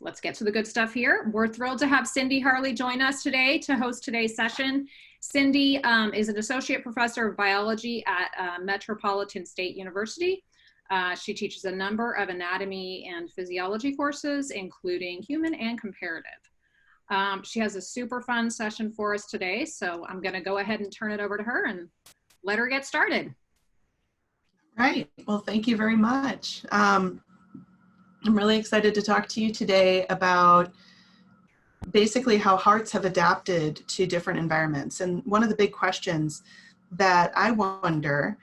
let's get to the good stuff here. We're thrilled to have Cindy Harley join us today to host today's session. Cindy is an associate professor of biology at Metropolitan State University. She teaches a number of anatomy and physiology courses, including human and comparative. She has a super fun session for us today, so I'm going to go ahead and turn it over to her and let her get started. Right. Well, thank you very much. I'm really excited to talk to you today about basically how hearts have adapted to different environments. And one of the big questions that I wonder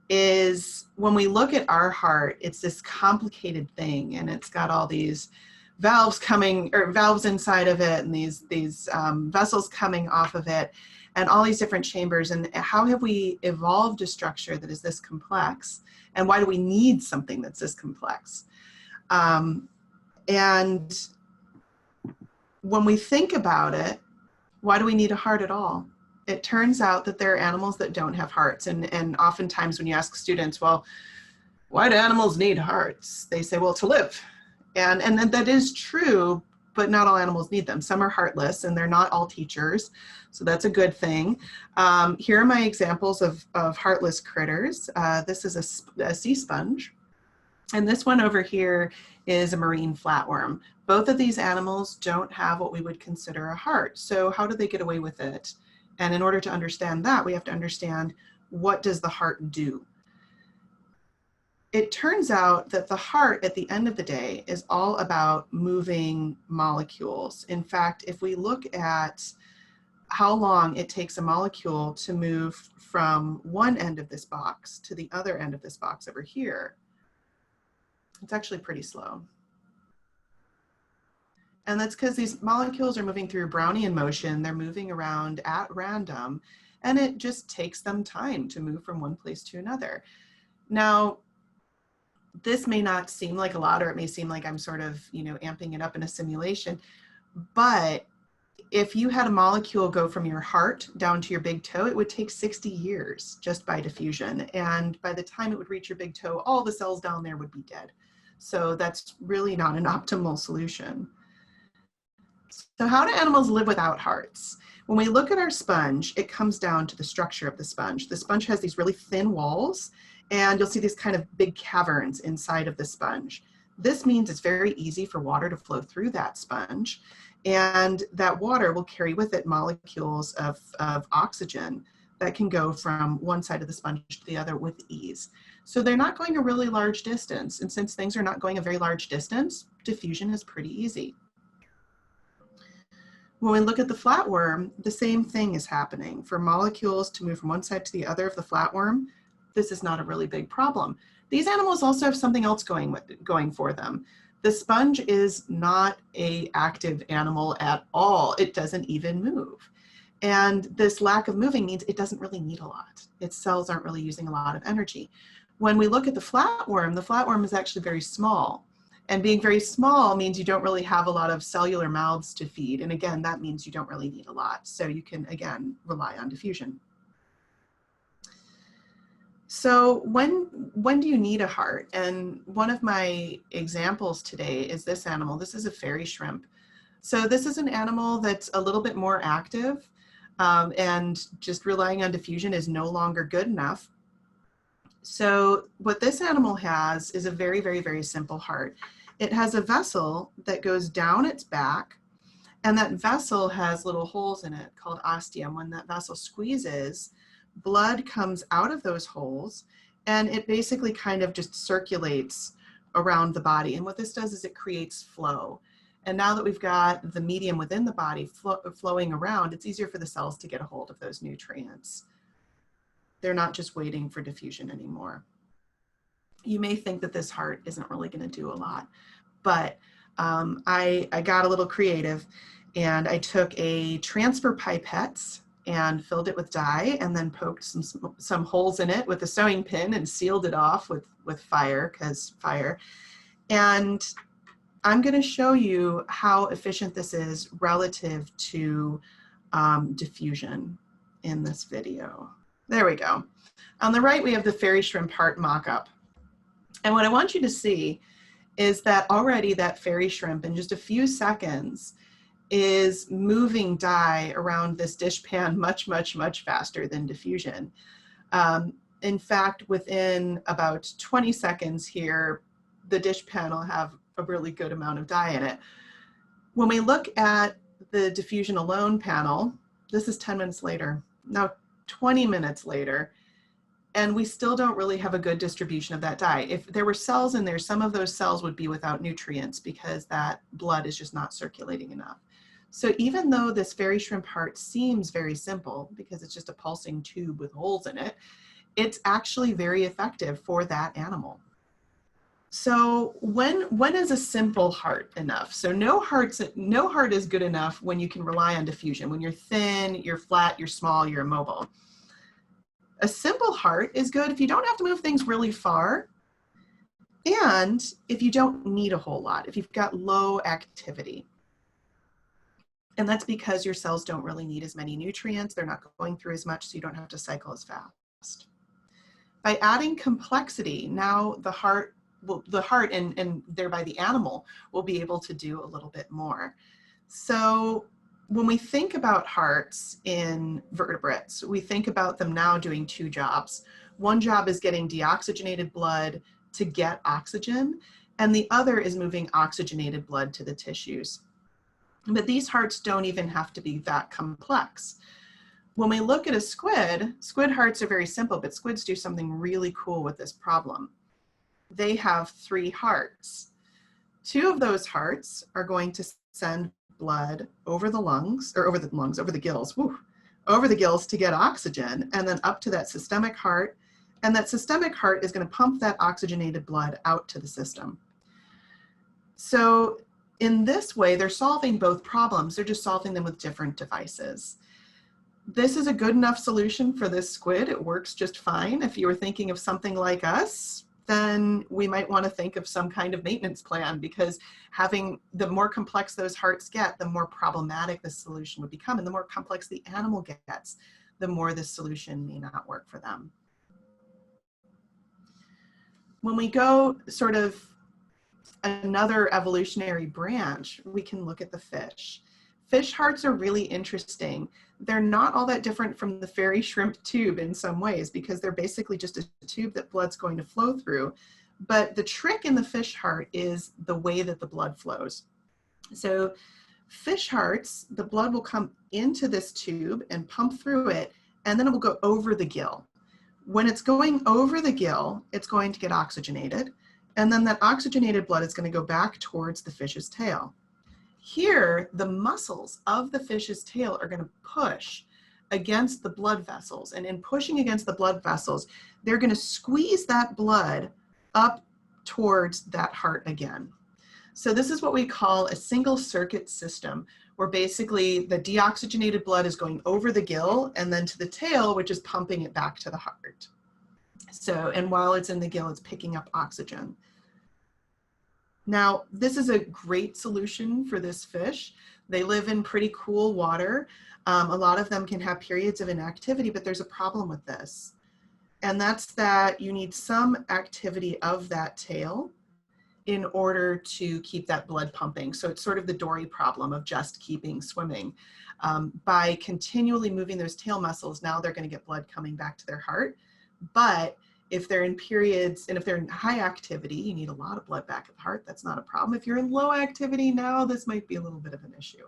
is, when we look at our heart, it's this complicated thing, and it's got all these valves coming, or valves inside of it, and these vessels coming off of it, and all these different chambers. And how have we evolved a structure that is this complex? And why do we need something that's this complex? And when we think about it, why do we need a heart at all? It turns out that there are animals that don't have hearts. And oftentimes when you ask students, well, why do animals need hearts? They say, well, to live. And that is true, but not all animals need them. Some are heartless, and they're not all teachers, so that's a good thing. Here are my examples of heartless critters. This is a sea sponge, and this one over here is a marine flatworm. Both of these animals don't have what we would consider a heart. So how do they get away with it? And in order to understand that, we have to understand, what does the heart do? It turns out that the heart, at the end of the day, is all about moving molecules. In fact, if we look at how long it takes a molecule to move from one end of this box to the other end of this box over here, it's actually pretty slow. And that's because these molecules are moving through Brownian motion. They're moving around at random, and it just takes them time to move from one place to another. Now, this may not seem like a lot, or it may seem like I'm sort of, amping it up in a simulation, but if you had a molecule go from your heart down to your big toe, it would take 60 years just by diffusion. And by the time it would reach your big toe, all the cells down there would be dead. So that's really not an optimal solution. So how do animals live without hearts? When we look at our sponge, it comes down to the structure of the sponge. The sponge has these really thin walls, and you'll see these kind of big caverns inside of the sponge. This means it's very easy for water to flow through that sponge, and that water will carry with it molecules of oxygen that can go from one side of the sponge to the other with ease. So they're not going a really large distance, and since things are not going a very large distance, diffusion is pretty easy. When we look at the flatworm, the same thing is happening. For molecules to move from one side to the other of the flatworm, this is not a really big problem. These animals also have something else going for them. The sponge is not an active animal at all. It doesn't even move. And this lack of moving means it doesn't really need a lot. Its cells aren't really using a lot of energy. When we look at the flatworm is actually very small. And being very small means you don't really have a lot of cellular mouths to feed. And again, that means you don't really need a lot. So you can, again, rely on diffusion. So when do you need a heart? And one of my examples today is this animal. This is a fairy shrimp. So this is an animal that's a little bit more active, and just relying on diffusion is no longer good enough. So what this animal has is a very, very, very simple heart. It has a vessel that goes down its back, and that vessel has little holes in it called ostium. When that vessel squeezes, blood comes out of those holes, and it basically kind of just circulates around the body. And what this does is it creates flow. And now that we've got the medium within the body flowing around, it's easier for the cells to get a hold of those nutrients. They're not just waiting for diffusion anymore. You may think that this heart isn't really going to do a lot, but I got a little creative, and I took a transfer pipettes and filled it with dye, and then poked some holes in it with a sewing pin and sealed it off with fire, because fire. And I'm going to show you how efficient this is relative to diffusion in this video. There we go. On the right, we have the fairy shrimp heart mock-up. And what I want you to see is that already that fairy shrimp in just a few seconds is moving dye around this dish pan much, much, much faster than diffusion. In fact, within about 20 seconds here, the dish pan will have a really good amount of dye in it. When we look at the diffusion alone panel, this is 10 minutes later, now 20 minutes later, and we still don't really have a good distribution of that dye. If there were cells in there, some of those cells would be without nutrients because that blood is just not circulating enough. So even though this fairy shrimp heart seems very simple because it's just a pulsing tube with holes in it, it's actually very effective for that animal. So when is a simple heart enough? So no heart is good enough when you can rely on diffusion. When you're thin, you're flat, you're small, you're immobile. A simple heart is good if you don't have to move things really far and if you don't need a whole lot, if you've got low activity. And that's because your cells don't really need as many nutrients. They're not going through as much, so you don't have to cycle as fast. By adding complexity, now the heart and thereby the animal will be able to do a little bit more. So when we think about hearts in vertebrates, we think about them now doing two jobs. One job is getting deoxygenated blood to get oxygen, and the other is moving oxygenated blood to the tissues. But these hearts don't even have to be that complex. When we look at a squid hearts are very simple, but squids do something really cool with this problem. They have 3 hearts. 2 of those hearts are going to send blood over the lungs, or over the gills, over the gills to get oxygen, and then up to that systemic heart. And that systemic heart is going to pump that oxygenated blood out to the system. So in this way, they're solving both problems. They're just solving them with different devices. This is a good enough solution for this squid. It works just fine. If you were thinking of something like us, then we might want to think of some kind of maintenance plan, because the more complex those hearts get, the more problematic the solution would become. And the more complex the animal gets, the more this solution may not work for them. When we go sort of another evolutionary branch, we can look at the fish. Fish hearts are really interesting. They're not all that different from the fairy shrimp tube in some ways, because they're basically just a tube that blood's going to flow through. But the trick in the fish heart is the way that the blood flows. So fish hearts, the blood will come into this tube and pump through it, and then it will go over the gill. When it's going over the gill, it's going to get oxygenated. And then that oxygenated blood is going to go back towards the fish's tail. Here, the muscles of the fish's tail are going to push against the blood vessels. And in pushing against the blood vessels, they're going to squeeze that blood up towards that heart again. So this is what we call a single circuit system, where basically the deoxygenated blood is going over the gill and then to the tail, which is pumping it back to the heart. So, and while it's in the gill, it's picking up oxygen. Now, this is a great solution for this fish. They live in pretty cool water. A lot of them can have periods of inactivity, but there's a problem with this. And that's that you need some activity of that tail in order to keep that blood pumping. So it's sort of the Dory problem of just keeping swimming. By continually moving those tail muscles, now they're going to get blood coming back to their heart. But if they're in periods, and if they're in high activity, you need a lot of blood back at the heart. That's not a problem. If you're in low activity now, this might be a little bit of an issue.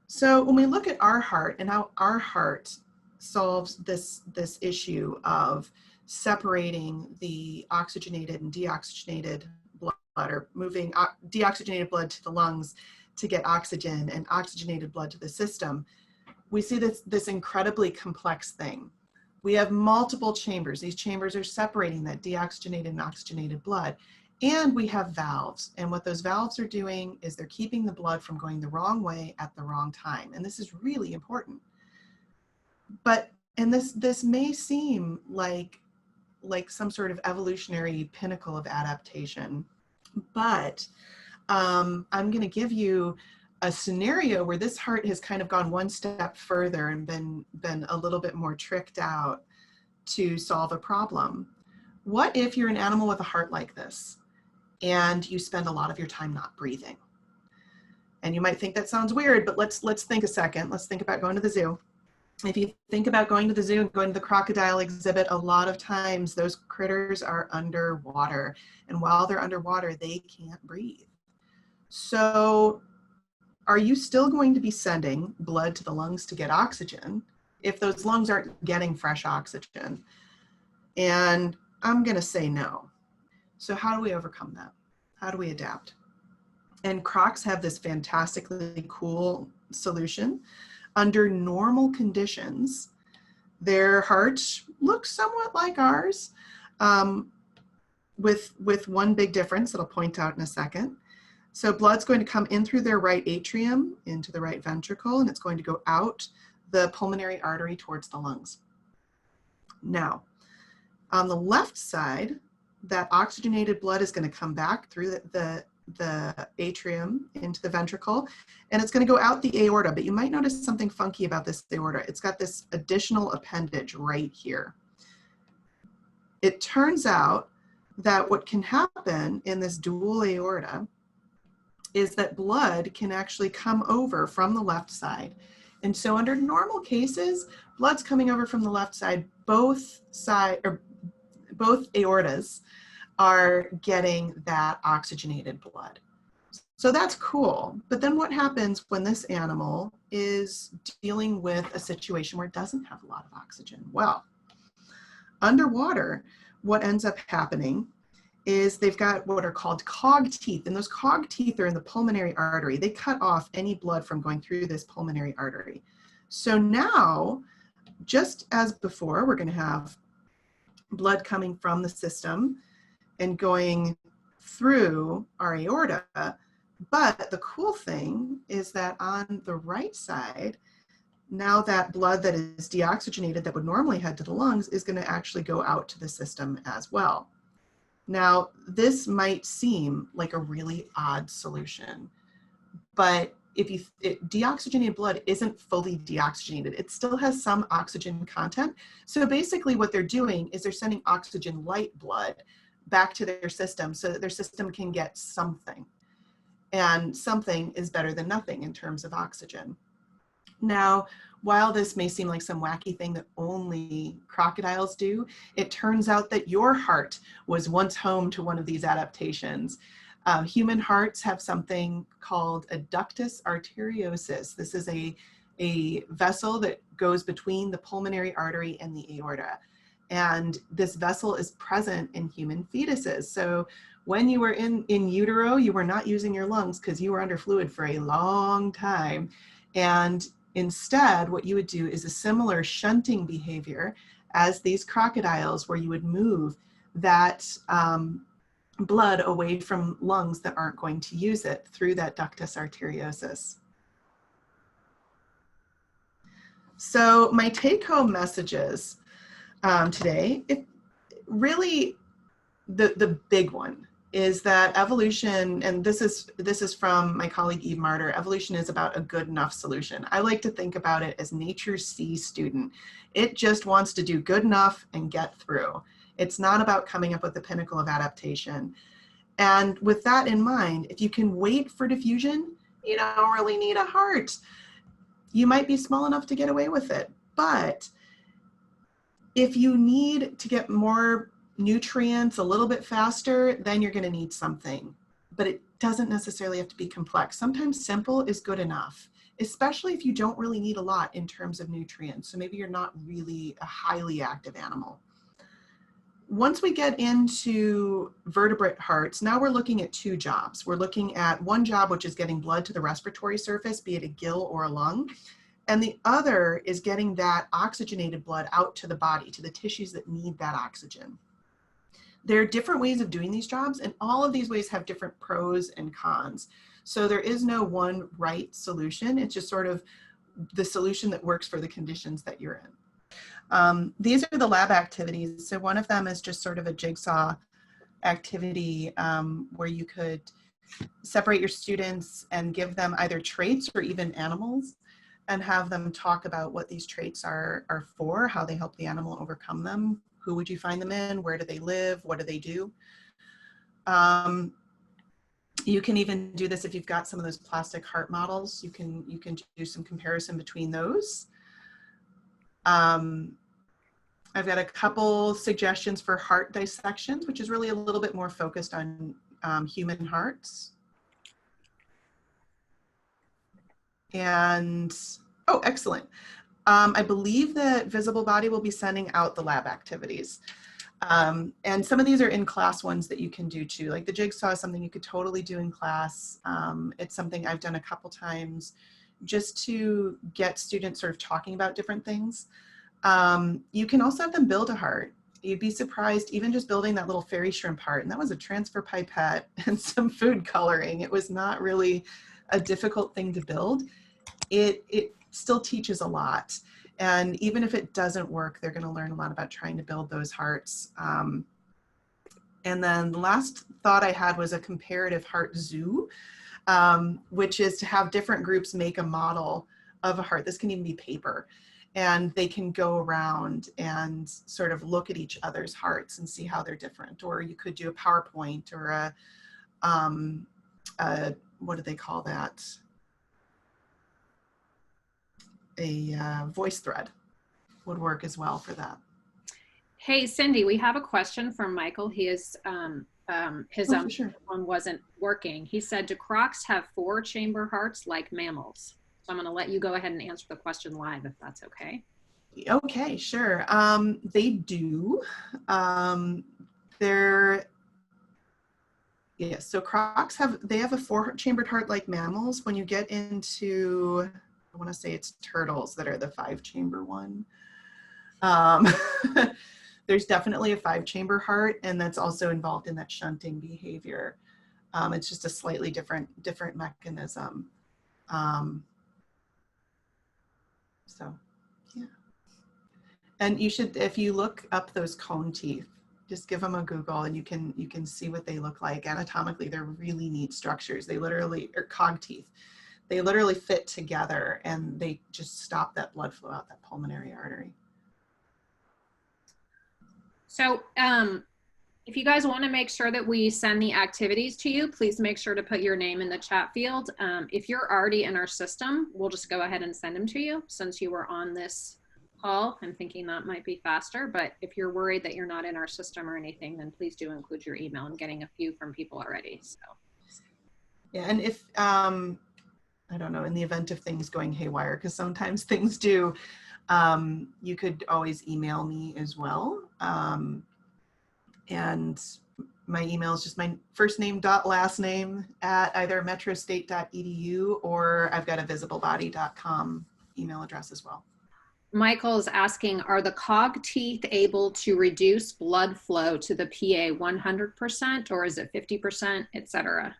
So when we look at our heart and how our heart solves this issue of separating the oxygenated and deoxygenated blood, or moving deoxygenated blood to the lungs to get oxygen and oxygenated blood to the system, we see this incredibly complex thing. We have multiple chambers. These chambers are separating that deoxygenated and oxygenated blood. And we have valves. And what those valves are doing is they're keeping the blood from going the wrong way at the wrong time. And this is really important. And this may seem like some sort of evolutionary pinnacle of adaptation, but I'm going to give you a scenario where this heart has kind of gone one step further and been a little bit more tricked out to solve a problem. What if you're an animal with a heart like this and you spend a lot of your time not breathing? And you might think that sounds weird, but let's think a second. Let's think about going to the zoo. If you think about going to the zoo and going to the crocodile exhibit, a lot of times those critters are underwater. And while they're underwater, they can't breathe. So are you still going to be sending blood to the lungs to get oxygen if those lungs aren't getting fresh oxygen? And I'm going to say no. So how do we overcome that? How do we adapt? And crocs have this fantastically cool solution. Under normal conditions, their heart looks somewhat like ours, with one big difference that I'll point out in a second. So blood's going to come in through their right atrium into the right ventricle, and it's going to go out the pulmonary artery towards the lungs. Now, on the left side, that oxygenated blood is going to come back through the atrium into the ventricle, and it's going to go out the aorta. But you might notice something funky about this aorta. It's got this additional appendage right here. It turns out that what can happen in this dual aorta is that blood can actually come over from the left side. And so under normal cases, blood's coming over from the left side. Both aortas are getting that oxygenated blood. So that's cool. But then what happens when this animal is dealing with a situation where it doesn't have a lot of oxygen? Well, underwater, what ends up happening is they've got what are called cog teeth, and those cog teeth are in the pulmonary artery. They cut off any blood from going through this pulmonary artery. So now, just as before, we're going to have blood coming from the system and going through our aorta. But the cool thing is that on the right side, now that blood that is deoxygenated that would normally head to the lungs is going to actually go out to the system as well. Now, this might seem like a really odd solution, but deoxygenated blood isn't fully deoxygenated. It still has some oxygen content. So basically what they're doing is they're sending oxygen light blood back to their system so that their system can get something. And something is better than nothing in terms of oxygen. Now, while this may seem like some wacky thing that only crocodiles do, it turns out that your heart was once home to one of these adaptations. Human hearts have something called a ductus arteriosus. This is a vessel that goes between the pulmonary artery and the aorta. And this vessel is present in human fetuses. So when you were in utero, you were not using your lungs because you were under fluid for a long time. And instead, what you would do is a similar shunting behavior as these crocodiles, where you would move that blood away from lungs that aren't going to use it through that ductus arteriosus. So my take-home messages today, really the big one is that evolution, and this is from my colleague Eve Martyr, evolution is about a good enough solution. I like to think about it as nature's C student. It just wants to do good enough and get through. It's not about coming up with the pinnacle of adaptation. And with that in mind, if you can wait for diffusion, you don't really need a heart. You might be small enough to get away with it. But if you need to get more nutrients a little bit faster, then you're going to need something. But it doesn't necessarily have to be complex. Sometimes simple is good enough, especially if you don't really need a lot in terms of nutrients. So maybe you're not really a highly active animal. Once we get into vertebrate hearts, now we're looking at two jobs. We're looking at one job, which is getting blood to the respiratory surface, be it a gill or a lung. And the other is getting that oxygenated blood out to the body, to the tissues that need that oxygen. There are different ways of doing these jobs, and all of these ways have different pros and cons. So there is no one right solution. It's just sort of the solution that works for the conditions that you're in. These are the lab activities. So one of them is just sort of a jigsaw activity where you could separate your students and give them either traits or even animals and have them talk about what these traits are for, how they help the animal overcome them, who would you find them in? Where do they live? What do they do? You can even do this if you've got some of those plastic heart models. You can do some comparison between those. I've got a couple suggestions for heart dissections, which is really a little bit more focused on human hearts. And, oh, excellent. I believe that Visible Body will be sending out the lab activities. And some of these are in class ones that you can do too. Like the jigsaw is something you could totally do in class. It's something I've done a couple times just to get students sort of talking about different things. You can also have them build a heart. You'd be surprised, even just building that little fairy shrimp heart, and that was a transfer pipette and some food coloring. It was not really a difficult thing to build. It still teaches a lot. And even if it doesn't work, they're gonna learn a lot about trying to build those hearts. And then the last thought I had was a comparative heart zoo, which is to have different groups make a model of a heart. This can even be paper. And they can go around and sort of look at each other's hearts and see how they're different. Or you could do a PowerPoint or what do they call that? A voice thread would work as well for that. Hey, Cindy, we have a question from Michael. He is, his Sure. one wasn't working. He said, do crocs have 4-chamber hearts like mammals? So I'm going to let you go ahead and answer the question live, if that's okay. Okay, sure. They do. Yes, so crocs have a 4-chambered heart like mammals. When you get into, I want to say it's turtles that are the 5-chamber one. There's definitely a 5-chamber heart, and that's also involved in that shunting behavior. It's just a slightly different mechanism. So, yeah. And you should, if you look up those cone teeth, just give them a Google and you can see what they look like. Anatomically, they're really neat structures. They literally, or cog teeth, they literally fit together and they just stop that blood flow out that pulmonary artery. So if you guys want to make sure that we send the activities to you, please make sure to put your name in the chat field. If you're already in our system, we'll just go ahead and send them to you since you were on this call. I'm thinking that might be faster, but if you're worried that you're not in our system or anything, then please do include your email. I'm getting a few from people already. So yeah, and if I don't know, in the event of things going haywire, because sometimes things do, you could always email me as well. And my email is just my first name dot last name at either metrostate.edu, or I've got a visiblebody.com email address as well. Michael is asking, are the cog teeth able to reduce blood flow to the PA 100%, or is it 50%, etc.?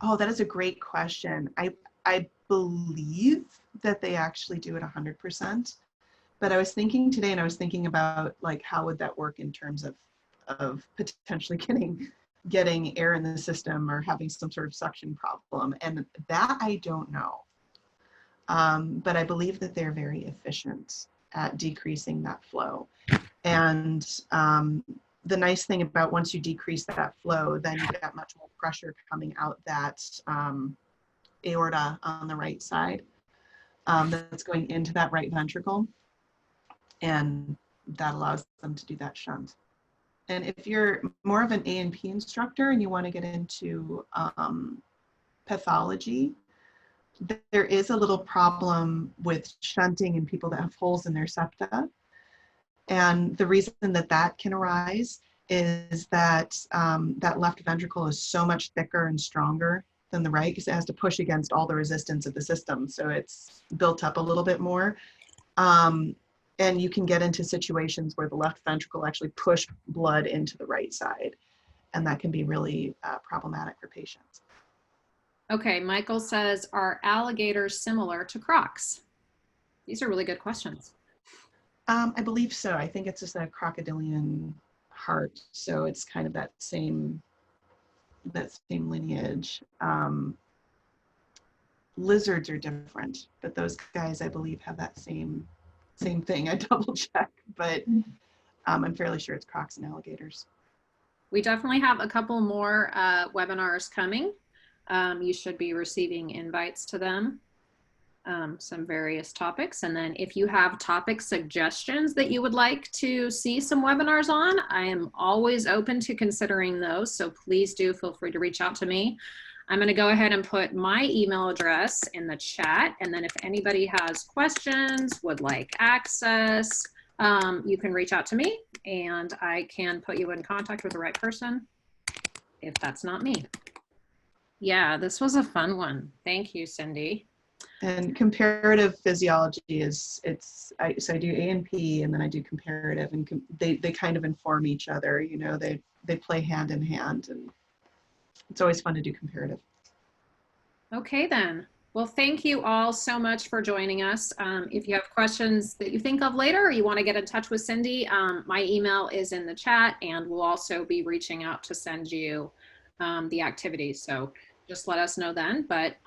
Oh, that is a great question. I believe that they actually do it 100%, but I was thinking today, and I was thinking about like, how would that work in terms of potentially getting air in the system or having some sort of suction problem, and that I don't know. But I believe that they're very efficient at decreasing that flow. And the nice thing about once you decrease that flow, then you get much more pressure coming out that aorta on the right side that's going into that right ventricle. And that allows them to do that shunt. And if you're more of an A&P instructor and you want to get into pathology, there is a little problem with shunting in people that have holes in their septa. And the reason that can arise is that that left ventricle is so much thicker and stronger than the right, because it has to push against all the resistance of the system. So it's built up a little bit more. And you can get into situations where the left ventricle actually push blood into the right side. And that can be really problematic for patients. Okay, Michael says, are alligators similar to crocs? These are really good questions. I believe so. I think it's just a crocodilian heart. So it's kind of that same lineage. Lizards are different, but those guys, I believe, have that same thing. I double check, but I'm fairly sure it's crocs and alligators. We definitely have a couple more webinars coming. You should be receiving invites to them, some various topics. And then if you have topic suggestions that you would like to see some webinars on, I am always open to considering those. So please do feel free to reach out to me. I'm going to go ahead and put my email address in the chat. And then if anybody has questions, would like access, you can reach out to me and I can put you in contact with the right person if that's not me. Yeah, this was a fun one. Thank you, Cindy. And comparative physiology is, so I do A and P, and then I do comparative, and they kind of inform each other, you know, they play hand in hand, and it's always fun to do comparative. Okay then. Well, thank you all so much for joining us. If you have questions that you think of later or you want to get in touch with Cindy, my email is in the chat, and we'll also be reaching out to send you the activities. So just let us know then. But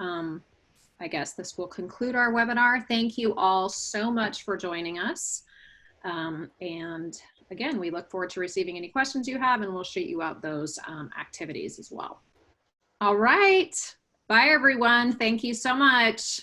I guess this will conclude our webinar. Thank you all so much for joining us. And again, we look forward to receiving any questions you have, and we'll shoot you out those activities as well. All right. Bye, everyone. Thank you so much.